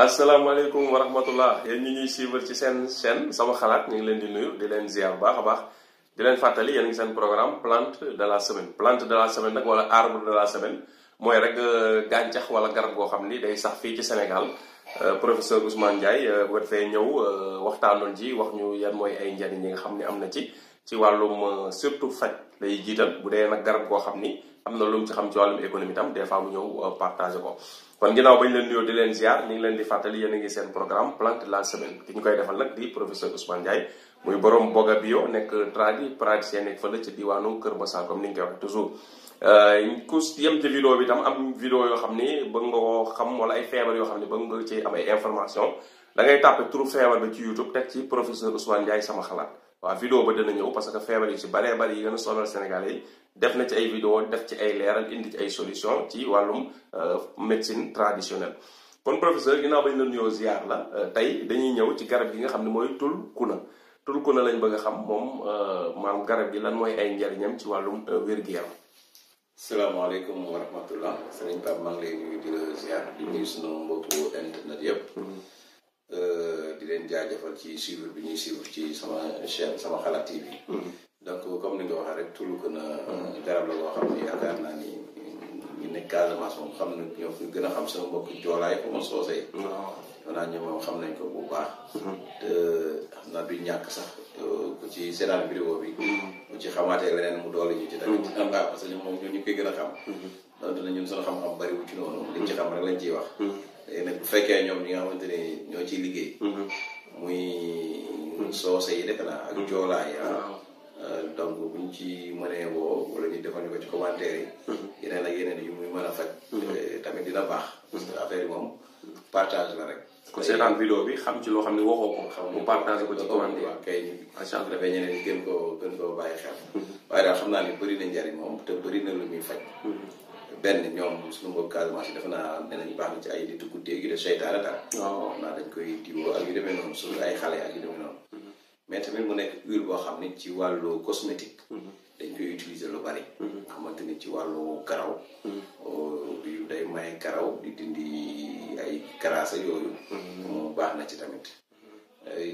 asalaamaaleykum wa rahmatullah yéen ñi ñuy suivre ci seen chaîne sama xalaat ñu ngi leen di nuyu di leen ziar bu baax a baax di leen fàttali yéen ngi seen programme plante de la semaine plante de la semaine nag wala arbre de la semaine mooy rek gàncax wala garab goo xam ni day sax fii ci Sénégal professeur Ousmane Ndiaye bu ko defee ñëw waxtaanoon ci wax ñu yan mooy ay njariñ yi nga xam ni am na ci wàllum surtout faj lay jiital bu dee nag garab goo xam ni am na lu mu ci xam ci wàllum économie tam des fois mu ñëw partagé ko. kon ginnaaw bañ leen nuyoo di leen ziar ñu ngi leen di fàttali yéen a ngi seen programme plante de la semaine ki ñu koy defal nag di professeur Ousmane Ndiaye muy borom Boga Bio nekk praticien nekk fële ci diwaanu Kër Massar comme ni ñu koy wax toujours. ku yem ci vidéo bi tam am vidéo yoo xam ni bëgg nga koo xam wala ay feebar yoo xam ni bëgg nga ci am ay information da ngay tàppe turu feebar bi ci YouTube teg ci professeur Ousmane Ndiaye sama xalaat waaw vidéo ba dina ñëw parce que feebar yi ci baree bari yi gën a sonal Sénégalais yi def na ci ay vidéo def ci ay leeral indi ci ay solution ci wàllum médecine traditionnelle. kon professeur ginnaaw bañ la nuyoo ziar la tey dañuy ñëw ci garab gi nga xam ne mooy tulkuna lañ bëgg a xam moom maanaam garab gi lan mooy ay njariñam ci wàllum wér-gu-yaram. salaamaaleykum wa rahmatullah sëriñ Pape maa ngi lay nuyu di la ziar di nuyu sunu mbokku internet yëpp. di leen jaajëfal ci suivre bi ñuy suivre ci sama chaîne sama xalaat TV. donc comme ni nga waxee rek tulkuna garab la boo xam ne yaakaar naa ni ñu nekk Casamance moom xam na ñoo fi gën a xam sama mbokk joolaay ko ma soosey. waaw naa ñu moom xam nañ ko bu baax. te xam naa du ñàkk sax ku ci seetaan vidéo bi. ku ci xamaatee leneen mu doole ñu ci tamit. am nga parce que moom ñu koy gën a xam. donc dina ñun sunu xam-xam bariwul ci noonu. liñ ci xam rek lañ ciy wax. léegi nag bu fekkee ñoom ñi nga xamante ni ñoo ciy liggéey. muy soose yi defe naa ak joolaay donc buñ ci mënee woo wala ñu defal ñu ko ci commentaire yi. yeneen ak yeneen yu muy mën a faj. tamit dina baax. parce que affaire yi moom partage la rek. ku seetaan vidéo bi xam ci loo xam ne waxoo ko. xam mu partage ko ci commentaire waaw kay. macha allah dafay ñeneen gën koo bàyyi xel. waaye daal xam naa ni bëri na njariñ moom te bëri na lu muy faj. benn ñoom suñu mbokk Casamance yi defe naa ne nañu baax na ci ay nitu guddee gi de seytaane daal. waaw naa dañ koy diwoo ak yu demee noonu surtout ay xale ak yu demee noonu. mais tamit mu nekk huile boo xam ni ci wàllu cosmétique. dañ koy utiliser lu bari. xamante ni ci wàllu karaw. day maye karaw di dindi ay karaasa yooyu. moom baax na ci tamit.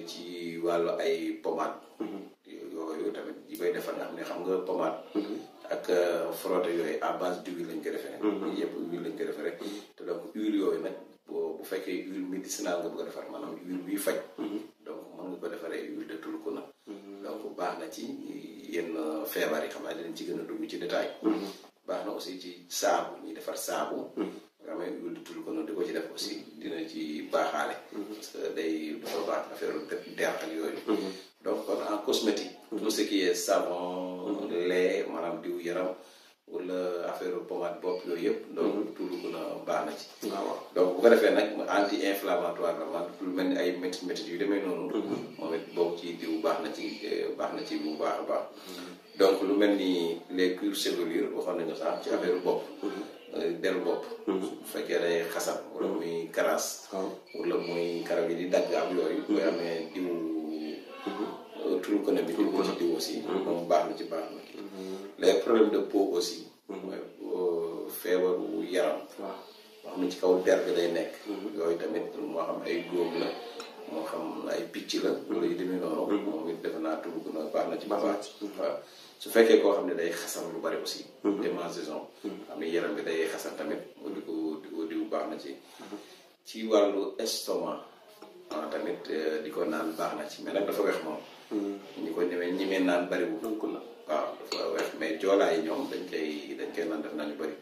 ci wàllu ay pommade. yooyu tamit yi koy defar nga xam ne xam nga pommade. ak frotté yooyu à base d'huile lañ ko defee. yëpp huile lañ ko defee rek. te donc huile yooyu nag bu fekkee huile médicinale nga bëgg a defar maanaam huile biy faj. donc mën nga ko defaree huile de tulkuna. donc baax na ci yenn feebar yi xam naa dinañ ci gën a dugg ci détail. baax na aussi ci saabu ñuy defar saabu. nga xam ne huile de tulkuna di ko ci def aussi dina ci baaxaale. parce que day dafa baax affaire der ak yooyu. donc kon en cosmétique. tout ce qui est savon lait maanaam diw yaram wala affaire pommade bopp yooyu yëpp. donc tulkuna baax na ci. waaw donc bu ko defee nag anti inflammatoire la man lu mel ni ay métit yu demee noonu. moom it boobu ci diw baax na ci bu baax a baax. donc lu mel ni les cuirs chevelu waxoon nañu sax ci affaire bopp. deru bopp. bu fekkee day xasan wala muy karaas. wala muy karab yi di dagg am yooyu. booy amee diw. tulkuna bi ko ci diw aussi. moom baax na ci baax na. les problèmes de peau aussi. mooy feebaru yaram. waaw xam ne ci kaw der bi day nekk. yooyu tamit moo xam ay góom la moo xam ay picc la. wala yu demee noonu. moom it defe naa tulkuna baax na ci baax. waaw su fekkee koo xam ne day xasan lu bari aussi. démangeaison. xam ne yaram bi day xasan tamit di ko diw baax na ci. ci wàllu estomac. tamit di ko naan baax na ci mais nag dafa weex moom. ñi ko ñemee naan bariwul. waaw dafa weex mais joolaa yi ñoom dañ koy naan def nañu bari.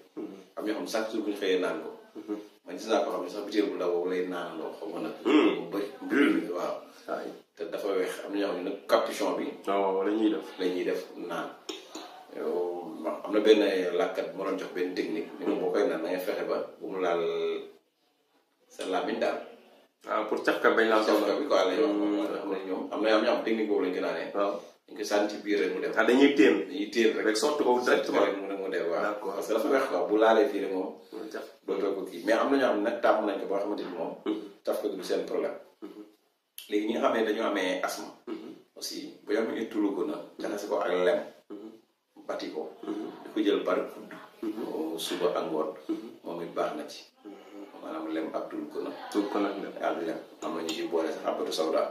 am ñoo xam chaque jour bu ñu xëyee naan ko. man gis naa ko xam ne sax butéel bu ndaw boobu lay naanandoo xaw ma nag. bu bëri waaw. te dafa weex am na ñoo xam ne nag capuchon bi. waaw la ñuy def naan. am na benn làkkat moo doon jox benn technique. ni boo koy naan da ngay fexe ba bu mu laal sa làmmiñ daal. pour cafka bañ laa soxla bi quoi lay wax xam ne ñoom am na ñoo xam technique boobu lañ ko naanee. waaw dañ ko sànni ci biir rek mu dem. dañuy téen rek sotti ko directement rek mu dem waaw. parce que dafa weex quoi bu laalee fii rek moom. dootoo ko kii mais am na ñoo xam ne nag tàmm nañ ko boo xamante ni moom. taf ko du seen problème. léegi ñi nga xam ne dañoo amee asthme. aussi bu ñu amee tulkuna jaxase ko ak lem. bati ko. di ko jël par kudd. suba ak ngoon. moom it baax na ci. maanaam lem ak tulkuna ak lem am na ñu ci boole sax habatu sawda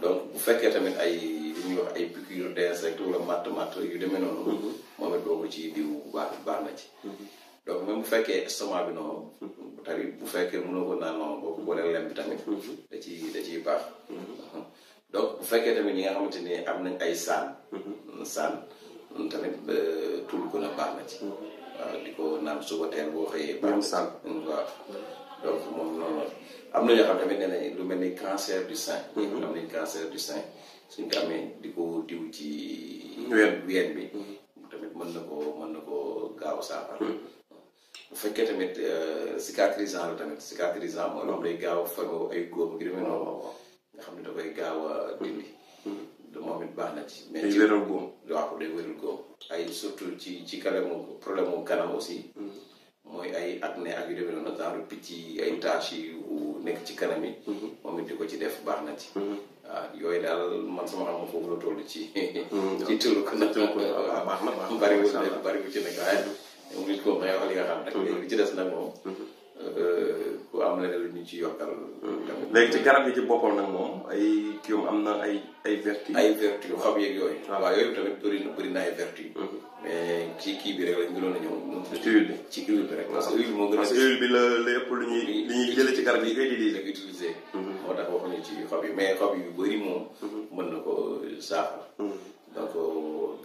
donc bu fekkee tamit ay li ñuy wax ay piqûre d'insecte wala matt yu demee noonu moom it boo ko ci diw bu baax na ci donc même bu fekkee estomac bi noonu tamit bu fekkee mënoo ko naan noonu boo ko boolee lem bi tamit da ciy baax donc bu fekkee tamit ñi nga xamante ni am nañ ay saan tamit tulkuna baax na ci waaw di ko naan suba teel boo xëyee baax na waaw donc moom noonu am na ñoo xam tamit nee nañ lu mel ni cancer du sein am nañ cancer du sein suñ ko amee di ko diw ci ween bi tamit mën na ko gaaw saafara bu fekkee tamit cicatrisant la tamit cicatrisant mooy loo xam day gaaw fego ay góom ngi demee noonu nga xam ne da koy gaaw a dindi moom it baax na ci mais day wéral góom waaw day wéral góom ay surtout ci kanamu problème mu kanam aussi mooy ay acné ak yu demee noonu genre picc yi ay taches yu nekk ci kanam yi moom it di ko ci def baax na ci waaw yooyu daal man sama xam foofu la toll ci tëlu ko na waaw baax na bariwul ci nekk waaye mu nit ko may wax li nga xam rek léegi ci des nag moom ku am leneen lu ñu ci yokkal léegi ci garab yi ci boppam nag moom ay kii am na ay vertu xam yeeg yooyu waaw yooyu tamit bëri na ay vertu mais ci kii bi rek lañ gënoon a ñëw ci huile bi rek parce que huile moo gën a huile bi la lépp lu ñuy jëlee ci garab yi utiliser moo tax waxuñu ci xob yi mais xob yu bëri moom mën na ko saafara donc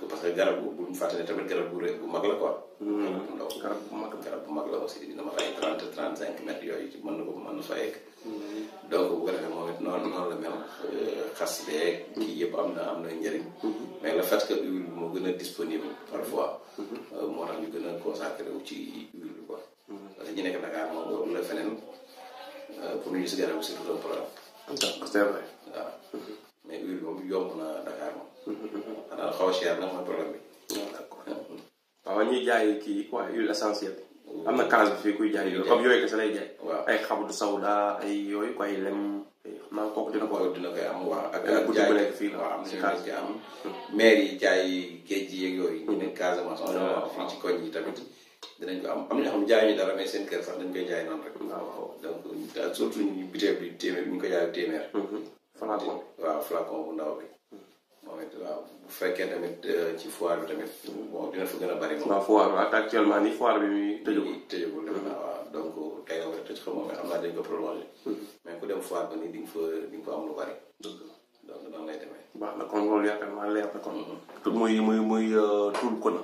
parce que garab bu ñu fàtte ne tamit garab bu mag la quoi garab bu mag la aussi dina ma ay 30-35 mètres yooyu ci mën na fa egg donc bu ko defee moom it noonu la mel xas beeg kii yëpp am na njëriñ mais le fait que huile bi moo gën a disponible parfois moo tax ñu gën a consacré wu ci huile bi quoi parce que ñu nekk Dakar moom loolu la feneen pour ñu gis garab bi c'est tout un problème c'est vrai waaw mais huile moom yomb na Dakar moom xanaa xaw a cher nag mooy problème bi waaw ñuy jaay kii quoi huile essentielle am na case bi fii kuy jaay yooyu comme yooyu kese lay jaay ay xabdu sawda ay yooyu quoi ay lem xam naa kooku dina koy am waaw ak jaay nekk fii waaw am na ci am maire yi jaay géej gi yeeg yooyu ñu ne Casamance fii ci koñ yi tamit dinañ ko am na ñoo xam jaay ñu dara mais seen kër sax dañ koy jaay noonu rek waaw donc surtout ñu biteel bi téeméer ñu ko jaay téeméer flacon bu ndaw bi moom it waaw bu fekkee tamit ci foire bi tamit bon dina fa gën a bari moom. waaw foire bi actuellement nii foire bi muy tëjagul waaw donc tey nga war a tëj xam nga xam naa dañ ko prolongé mais ku dem foire ba nii di nga fa am lu bari donc noonu lay demee. baax na kon loolu yaakaar naa leer na kon. muy tuul ko na.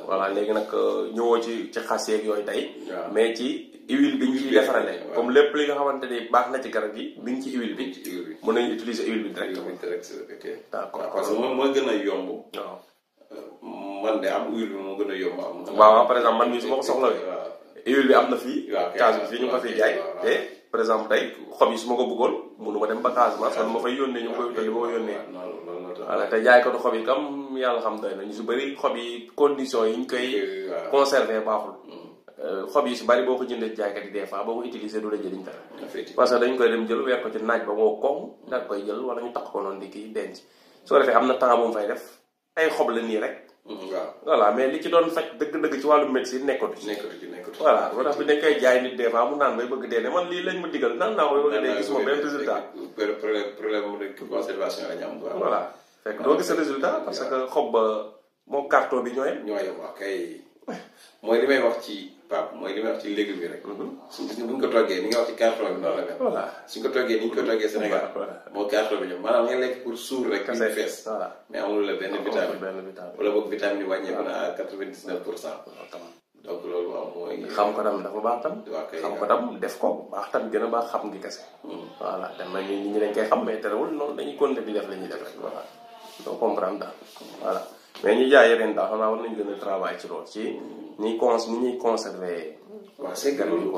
voilà léegi nag ñëwoo ci xas yeeg yooyu tey. mais ci huile bi ñu ciy defarale. comme lépp li nga xamante ni baax na ci garab yi bi ñu ci huile bi. mën nañu utiliser huile bi directement. ok d'accord parce que moom moo gën a yomb. waaw man de am huile bi moo gën a yomb am. waaw par exemple man mii su ma ko soxlawee. huile bi am na fii. waaw case bi fii ñu ko fiy jaay. te par exemple tey xob yi su ma ko bëggoon mënu ma dem ba Casamance wala ma fay yónnee ñu koy utali ba ma yónnee. voilà te jaay ko xob yi comme yàlla xam doy na ñu su bëri xob yi conditions yi ñu koy. conserver baaxul. xob yi su bari boo ko jëndee jaaykat yi des fois boo ko utiliser du la jëliñ dara. parce que dañ koy dem jël weer ko ci naaj ba moo koŋ daal koy jël wala ñu takk ko noonu di kii denc su ko defee am na temps bu mu fay def ay xob la nii rek. waaw voilà mais li ci doon faj dëgg-dëgg ci wàllu médecine nekkatu ci. voilà moo tax bi dañ koy jaay nit des fois mu naan bay bëgg dee ne man lii lañ ma digal naan naa koy bëgg dee gis ma benn résultat. problème de conservation la ñu am. voilà fekk doo gis résultat parce que xob ba moo carton bi ñooyam. waaw kay mooy li may wax ci Pape mooy li may wax ci légumes yi rek. suñ gis nga bu ñu ko toggee ni nga wax ci carton bi noonu la mel. voilà suñ ko toggee ni ñu ko toggee Sénégal. moo carton bi ñoom maanaam nga lekk pour suur rek. kese fees. voilà mais amul la benn vitamine. wala boog vitamine yi wàññeeku na à 99%. donc loolu moom mooy. xam ko tam dafa baax tam. kay xam ko tam def ko baax tam gën a baax xam ngi kese. voilà dem na nit ñi dañ koy xam mais terewul noonu dañuy continuer di def la ñuy def rek voilà. doo comprendre daal voilà mais ñu jaay yeneen daal xam naa war nañu gën a travail ci loolu ci ni ñuy conserver. waaw c'est que loolu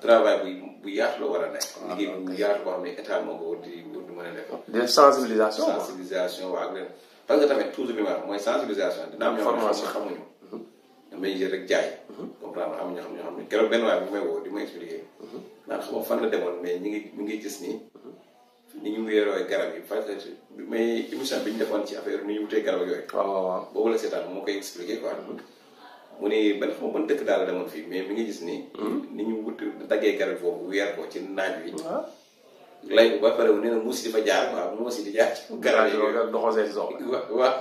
travail bu yaatu la war a nekk. liggéey bu yaatu boo xam ne état moo ko war di mën a def. di sensibilisation waaw ak leen parce que tamit toujours li ma wax mooy sensibilisation dina am ñoo xam ne xamuñu. ñoom dañuy jël rek jaay. comprendre am ñoo xam ne keroog benn waay bu may woo di ma expliquer. naan xam nga fan la demoon mais mi ngi gis nii. ni ñu wéeroo garab yi parce que mais émission bi ñu defoon ci affaire ni ñu wutee garab yooyu. waaw boobu la seetaan moo koy expliquer quoi. mu ni ban xam ban dëkk daal demoon fii mais mi ngi gis ni ni ñu wut daggee garab foofu weer ko ci naaj wi lay ko ba pare wu nee na muus di fa jaar waaw muus di jaar ci garab yi doxo seen soxla waaw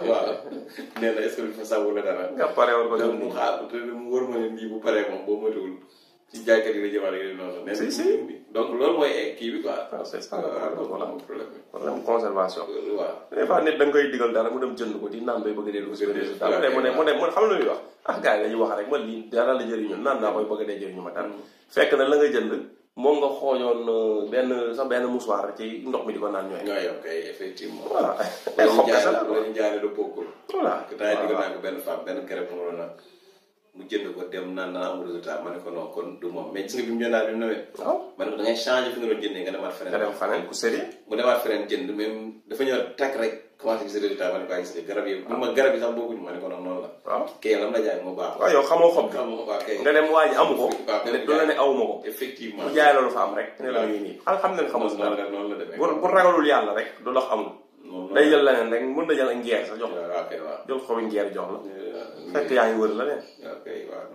nee na est-ce que fa saw la dara nga pare woon ko mu xaar te mu wër ma ne lii bu paree moom boo motuwul ci jaaykat yi la jëmaat yooyu noonu nee na donc loolu mooy kii bi quoi c'est ça voilà problème bi problème conservation waaw des fois nit da nga koy digal dara mu dem jënd ko di naan bay bëgg a dee lu résultat mu ne xam na lu muy wax gars yi dañuy wax rek man lii dara la jëriñu naan naa koy bëgg a dee jëriñu ma dara fekk na la nga jënd moom nga xooñoon benn mouchoir ci ndox mi di ko naan ñooy ok effectivement voilà ay xob kese la ñu jaane lu bokkul voilà daa digal naa ko benn femme benn garab mu na mu jënd ko dem naan naa am résultat ma ne ko non kon du moom mais gis nga bi mu jëndaat bi mu newee waaw ma ne ko da ngay changé fi nga doon jëndee nga demaat feneen nga dem faneen ku sérieux mu demaat feneen jënd même dafa ñëw takk rek commencé gis résultat ma ne ko ay gis nga garab yi ma garab yi sax bokkuñu ma ne ko noonu la waaw kay lam la jaay moo baax waaw yow xamoo xob waaw kay nga dem waa ji amu ko du la ne awuma ko effectivement mu jaay loolu fa am rek ne la ngi nii xam ne xamul noonu la demee bu ragalul yàlla rek du dox amul day jël leneen rek mën na jël ak ngeer sax jox la jël xobi ngeer jox la fekk yaa ngi wër la ne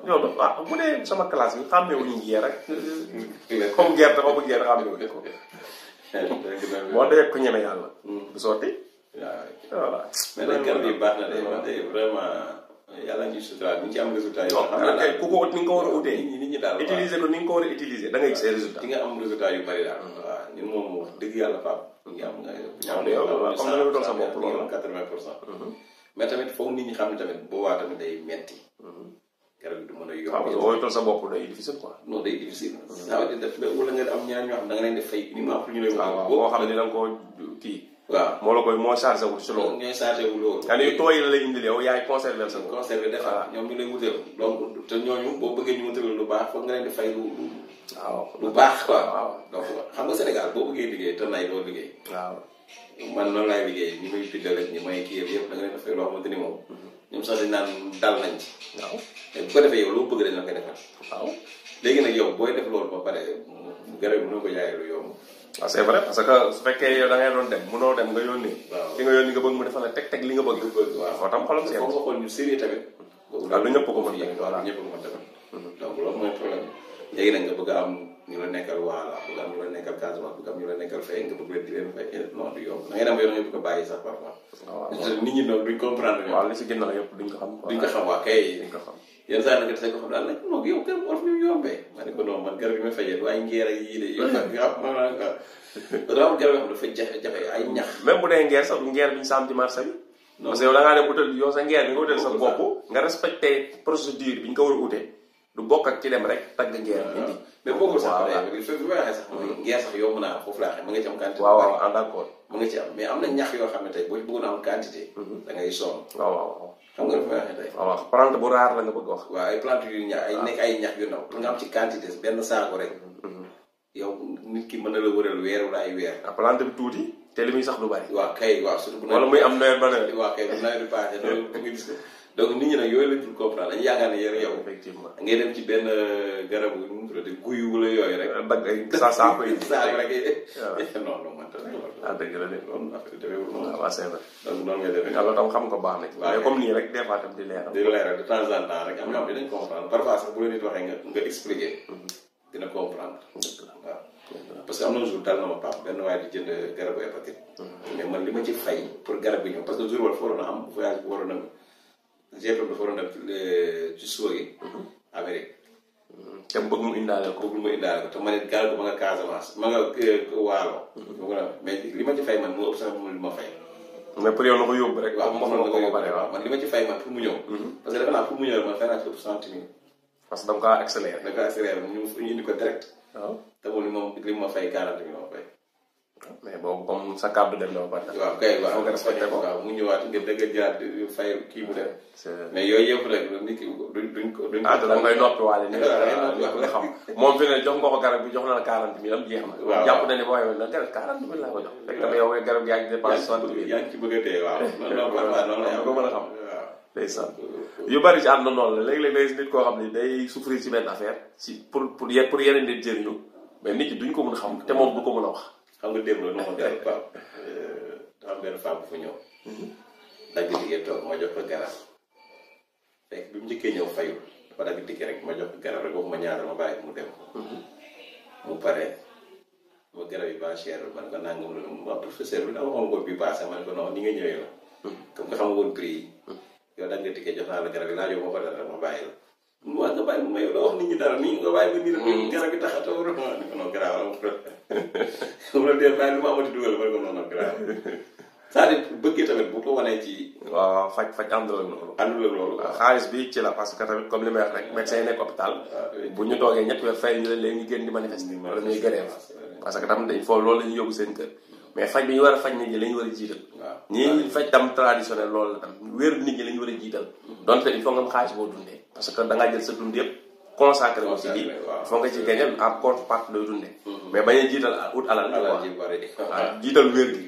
yow waaw bu dee sama classe bi xàmmeewuñu ngeer rek comme gerte xobu ngeer xàmmeewuñu ko boo dee ko ñeme yàlla du sotti voilà mais nag garab yi baax na de man de vraiment yàlla ñu sutura ñu ci am résultat yoo xam ne ku ko ut ni nga ko war a utee nit ñi daal utiliser ko ni nga ko war a utiliser da ngay gis ay résultat di nga am résultat yu bari daal waaw ñun moom wax dëgg yàlla Pape ngi am nga comme na nga doon sa bopp loolu 80% mais tamit foog nit ñi xam ne tamit boobaa tamit day metti garab yi du mën a yomb waaw boo toll sa bopp day difficile quoi non day difficile ça veut dire def wala nga am ñeneen ñoo xam da nga leen def fay uniquement pour ñu lay waaw boo xam ne da nga koo kii waaw moo la koy moo chargé wul ci loolu ñooy chargé wu loolu nga ne tooy la lay indil yow yaay conserver sa conserver defar ñoom ñu lay wutal donc te ñooñu boo bëggee ñu wutal lu baax foog nga leen di fay lu baax quoi waaw donc xam nga Sénégal boo bëggee liggéey te nay doo liggéey waaw man noonu laay liggéey ñi may bindal ak ñi may kii yëpp da nga leen di fay loo xamante ni moom ñoom sax dañ naan dal nañ ci waaw mais bu ko defee yow loo bëgg dañ la koy defal waaw léegi nag yow booy def loolu ba pare garab yi mënoo ko jaayee lu yomb waaw c'est vrai parce que su fekkee yow da ngay doon dem mënoo dem nga yónni waaw ki nga yónni nga bëgg mu defal la teg li nga bëgg waaw foo tam xolam foo nga xool ñu sérieux tamit waaw lu ñëpp ko mën tamit voilà ñëpp ko mën tamit donc loolu mooy problème léegi nag nga bëgg a am ñu la nekkal waala bëgg am ñu la nekkal Casamance bëgg am ñu la nekkal fay nga bëgg leen di leen fay non du yomb da ngay dem yow da ngay bëgg a bàyyi sax parfois nit ñi noonu duñ comprendre waaw li si ginnaaw yëpp duñ ko xam duñ ko xam waa kay duñ ko xam yenn saa nga tase ko xam daal nag non yow garab olof ni mu yombee ma ne ko non man garab yi may fajee waaye ngeer ak yii de yow nga xam maanaam dafa am garab yoo xam dafa jafe-jafe ay ñax même bu dee ngeer sax ngeer bi ñu saam ci marché bi parce que yow da ngaa dem utal yow sa ngeer bi nga utal sa bopp nga respecté procédure bi ñu ko war a utee du bokk ak ci dem rek tagg ngeer bi indi mais bokkul sax bi may waxee sax mooy ngeer sax yomb naa foofu laa xam ma nga ci am quantité waaw waaw d'accord ma nga ci am mais am na ñax yoo xam ne tey boo ci bëggoon a am quantité da ngay sonn waaw waaw xam nga dafa may waxee tey waaw plante bu raar la nga bëgg wax waaw ay plante yu ñax ay nekk ay ñax yu ndaw pour nga am ci quantité benn saako rek yow nit ki mën na la wëral weer wala ay weer plante bi tuuti te li muy sax du bari waaw kay waaw surtout bu wala muy am nawet ba nawet waaw kay bu nawet bi passé loolu nga gis ko donc nit ñi nag yooyu lañ dul comprendre dañu yaakaar ne yéen yow effectivement ngay dem ci benn garabu nu mu tuddati guyu wala yooyu rek dagg ay saako yi saako rek non non man tamit dëgg la de loolu affaire demeewul noonu waaw c'est vrai donc noonu ngay demee yàlla tam xam ko baax na ci mais comme nii rek des fois tam di leeral di leeral de temps en temps rek am na xam ne dañ comprendre parfois sax bu la nit waxee nga expliquer dina comprendre waaw parce que am na jour dal na ma Pape benn waaye di jënd garabu hépatite mais man li ma ci fay pour garab bi ñëw parce que jour wala fa waroon a am voyage bu waroon a GP dafa waroon a ci suba gi Amérique te bëgg mu indaale ko bëgg mu indaale ko te ma ne garab ma nga Casamance ma nga Waalo mais li ma ci fay man moo ëpp sax li ma fay mais pour yow na ko yóbbu rek waaw ma ko ba pare waaw man li ma ci fay man pour mu ñëw parce que defe naa pour mu ñëw man fay naa ci ëpp 60 000 parce que da nga kaa accéléré da nga kaa accéléré ñu indi ko direct waaw te moom li ma fay 40 000 ma fay mais boobu comme sa kàddu dem na ba pare waaw kay waaw nga respecté ko waaw mu ñëwaat nga dëgg jaar fay kii bu dem mais yooyu yëpp rek nit ki duñ ko da ngay noppi waale ni nga xam moom fi ne jox nga ko garab bi jox na la 40 000 am jeex na waaw jàpp na ne boo yow na garab 40 000 laa ko jox fekk na yow garab yaa ngi dépense 60 000 yaa ngi ci bëgg a dee waaw noonu la ko mën a xam ndeysaan yu bari ci àdduna noonu la léeg-léeg day nit koo xam ne day souffrir ci benn affaire ci pour yeneen nit jëriñu mais nit ñi duñ ko mën a xam te moom du ko mën a wax xam nga démb la nu ma gën a dafa am benn femme bu fa ñëw dagg liggéey toog ma jox ko garab fekk bi mu njëkkee ñëw fayul dafa dagg ticket rek ma jox ko garab rek waxuma ñaata ma bàyyi mu dem mu pare ma garab yi ba cher man ko nangam la ma professeur bi dama xam ko bi passé man ko non ni nga ñëwee la comme nga xam woon prix yi yow dagg nga ticket jox naa la garab yi laajoo ma ko dara ma bàyyi la mu nga bàyyi ma yow la wax nit ñi dara nii nga bàyyi ma nii garab yi tax a taw rek ma ne ko non garaaw am mu la dee bàyyi lu ma amati dugal ma ne ko non garaaw c'est-à-dire bëggee tamit bu ko wanee ci. waaw faj àndul ak loolu. àndul ak loolu. xaalis bi ci la parce que tamit comme li may wax rek médecin yi nekk hôpital. bu ñu toogee ñetti weer fay ñu leen léegi ñu génn di manifester. wala ñuy grève parce que tam dañ foofu loolu la ñuy yóbbu seen kër. mais faj bi ñu war a faj nit ñi la ñu war a jiital. waaw ñii faj tam traditionnel loolu la tam wér nit ñi la ñu war a jiital. donte il faut nga am xaalis boo dundee. parce que da ngaa jël sa dund yëpp consacré ko ci lii. il faut nga ci gagné en contrepartie looy dundee. mais bañ a jiital ut alal. waaw jiital wér gi.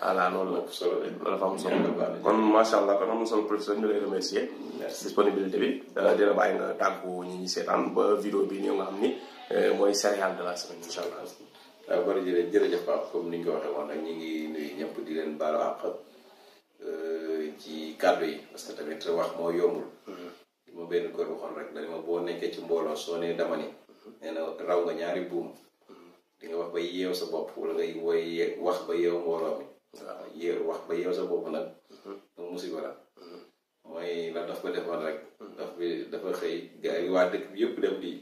voilà loolu la loolu dafa am solo kon macha allah kon am na solo professeur ñu lay remercier disponibilité bi dina bàyyi nga tàggu ñi ñi seetaan ba vidéo bi ñëw nga xam ni mooy céréale de la semaine incha allah. waaw bari jërëjëf Pape comme ni ñu ko waxee woon rek ñu ngi nuyu ñëpp di leen baalu àq ci kàddu yi parce que tamit wax moo yombul. ma benn góor waxoon rek dañ ma boo nekkee ci mbooloo soo nee dama ni nee na raw nga ñaari buum di nga wax ba yeew sa bopp wala ngay wax ba yeew mbooloo mi. waaw wax ba yeew sa bopp nag moom musiba la mooy la daf ko defoon rek daf bi dafa xëy gars yi waa dëkk bi yëpp dem di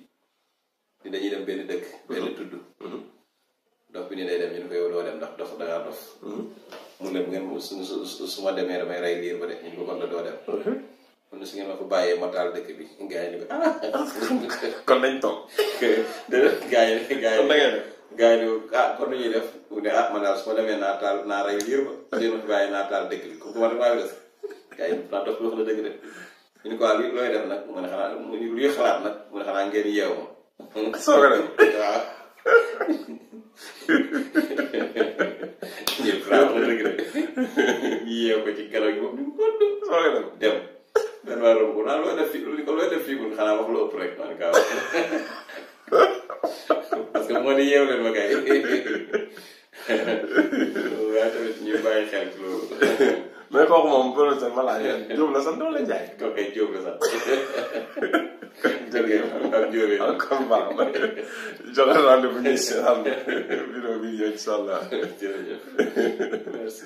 dañuy dem benn dëkk benn tudd dof bi ni day dem ñu ne ko yow doo dem ndax dof dangaa dof mu ne bu ngeen su ma demee damay rey liir ba de ñu ko kon la doo dem mun na su ngeen ma ko bàyyee ma taal dëkk bi gars yi ni ko kon nañ toog gars yi kon nu ñuy def mu ne man daal su ma demee naa rey liir ba su ngeen ma fi bàyyee naa taal dëkk bi comme man maa ngi des gars yi naa dof wax na dëgg de ñu ne ko looy def nag mu ne xanaa luy xalaat nag mu ne xanaa ngeen yeew ma soo ko def waaw ñëpp xalaat wax na dëgg de ñu yeew ko ci garab gi moom ñu ko soo ko def dem benn waa romb ko naan looy def fii mun xanaa wax lu ëpp rek man kaa parce que moo ni yeew leen ma kay waaye tamit ñu bàyyi xel ci loolu mais kooku moom professeur ma laaj Diop la sant wala Ndiaye. kooku kay Diop la sant. jërëjëf am Diop yi. comme baax na joxe rendez-vous ñu si am vidéo bi incha allah. jërëjëf merci.